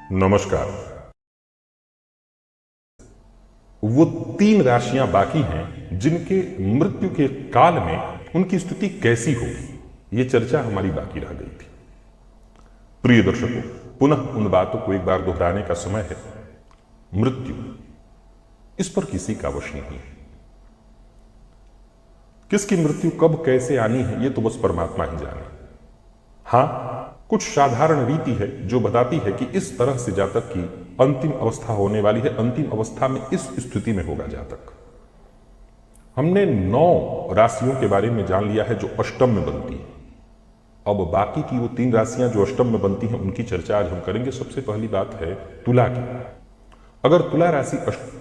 नमस्कार। वो 3 राशियां बाकी हैं जिनके मृत्यु के काल में उनकी स्थिति कैसी होगी, ये चर्चा हमारी बाकी रह गई थी। प्रिय दर्शकों, पुनः उन बातों को एक बार दोहराने का समय है। मृत्यु, इस पर किसी का वश नहीं है। किसकी मृत्यु कब कैसे आनी है, ये तो बस परमात्मा ही जाने। हां, कुछ साधारण रीति है जो बताती है कि इस तरह से जातक की अंतिम अवस्था होने वाली है, अंतिम अवस्था में इस स्थिति में होगा जातक। हमने 9 राशियों के बारे में जान लिया है जो अष्टम में बनती है। अब बाकी की वो 3 राशियां जो अष्टम में बनती हैं उनकी चर्चा आज हम करेंगे। सबसे पहली बात है तुला की। अगर तुला राशि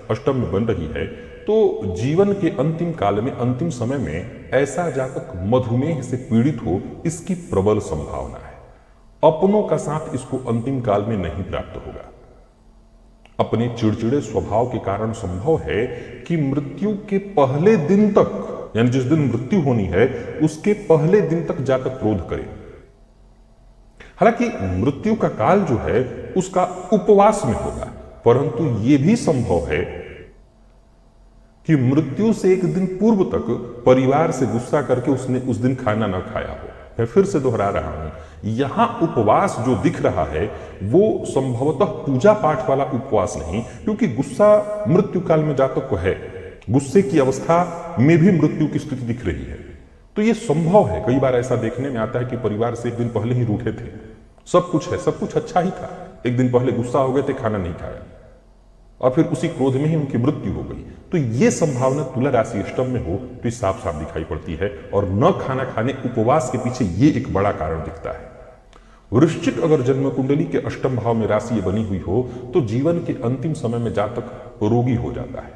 अष्टम में बन रही है तो जीवन के अंतिम काल में, अंतिम समय में ऐसा जातक मधुमेह से पीड़ित हो, इसकी प्रबल संभावना है। अपनों का साथ इसको अंतिम काल में नहीं प्राप्त होगा। अपने चिड़चिड़े स्वभाव के कारण संभव है कि मृत्यु के पहले दिन तक, यानी जिस दिन मृत्यु होनी है उसके पहले दिन तक जातक क्रोध करे। हालांकि मृत्यु का काल जो है उसका उपवास में होगा, परंतु यह भी संभव है कि मृत्यु से एक दिन पूर्व तक परिवार से गुस्सा करके उसने उस दिन खाना न खाया हो। मैं फिर से दोहरा रहा हूं, यहां उपवास जो दिख रहा है वो संभवतः पूजा पाठ वाला उपवास नहीं, क्योंकि गुस्सा मृत्यु काल में जातक को है। गुस्से की अवस्था में भी मृत्यु की स्थिति दिख रही है, तो ये संभव है। कई बार ऐसा देखने में आता है कि परिवार से एक दिन पहले ही रूठे थे, सब कुछ है, सब कुछ अच्छा ही था, एक दिन पहले गुस्सा हो गए थे, खाना नहीं खाया और फिर उसी क्रोध में ही उनकी मृत्यु हो गई। तो यह संभावना तुला राशि अष्टम में हो तो साफ साफ दिखाई पड़ती है, और न खाना खाने, उपवास के पीछे यह एक बड़ा कारण दिखता है। वृश्चिक अगर जन्म कुंडली के अष्टम भाव में राशि बनी हुई हो तो जीवन के अंतिम समय में जातक रोगी हो जाता है।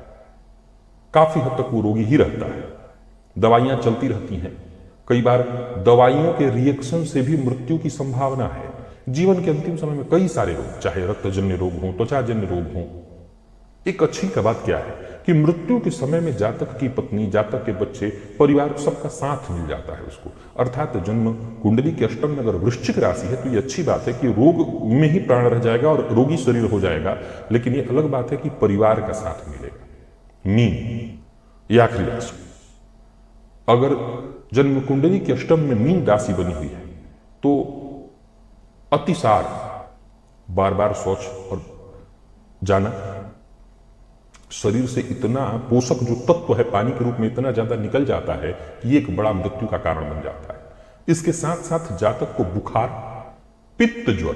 काफी हद तक वो रोगी ही रहता है, दवाइयां चलती रहती हैं। कई बार दवाइयों के रिएक्शन से भी मृत्यु की संभावना है। जीवन के अंतिम समय में कई सारे रोग, चाहे रक्तजन्य रोग हो, त्वचाजन्य रोग हो। एक अच्छी का बात क्या है कि मृत्यु के समय में जातक की पत्नी, जातक के बच्चे, परिवार, सबका साथ मिल जाता है उसको। अर्थात जन्म कुंडली के अष्टम में अगर वृश्चिक राशि है तो ये अच्छी बात है कि रोग में ही प्राण रह जाएगा और रोगी शरीर हो जाएगा, लेकिन ये अलग बात है कि परिवार का साथ मिलेगा। मीन, ये आखिरी राशि। अगर जन्म कुंडली के अष्टम में मीन राशि बनी हुई है तो अतिसार, बार बार शौच और जाना, शरीर से इतना पोषक जो तत्व है पानी के रूप में इतना ज्यादा निकल जाता है कि ये एक बड़ा मृत्यु का कारण बन जाता है। इसके साथ साथ जातक को बुखार, पित्त ज्वर,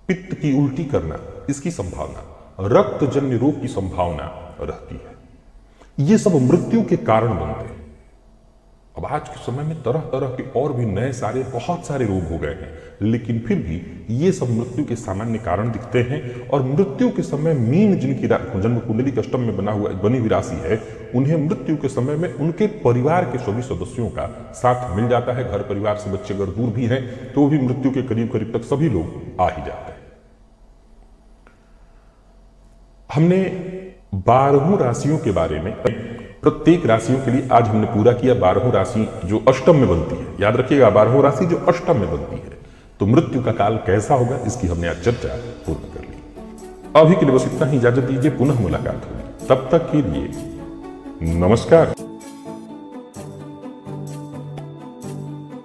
पित्त की उल्टी करना, इसकी संभावना, रक्तजन्य रोग की संभावना रहती है। ये सब मृत्यु के कारण बनते हैं। अब आज के समय में तरह तरह के और भी नए सारे बहुत सारे रोग हो गए हैं, लेकिन फिर भी ये सब मृत्यु के सामान्य कारण दिखते हैं। और मृत्यु के समय मीन, जिनकी जन्म कुंडली के अष्टम में बनी हुई राशि है, उन्हें मृत्यु के समय में उनके परिवार के सभी सदस्यों का साथ मिल जाता है। घर परिवार से बच्चे अगर दूर भी हैं तो भी मृत्यु के करीब करीब तक सभी लोग आ ही जाते हैं। हमने 12 राशियों के बारे में, प्रत्येक राशियों के लिए आज हमने पूरा किया 12 राशि जो अष्टम में बनती है। याद रखिएगा, 12 राशि जो अष्टम में बनती है। तो मृत्यु का काल कैसा होगा इसकी हमने आज चर्चा पूर्ण कर ली। अभी के लिए बस इतना ही, इजाजत दीजिए, पुनः मुलाकात होगी। तब तक के लिए नमस्कार।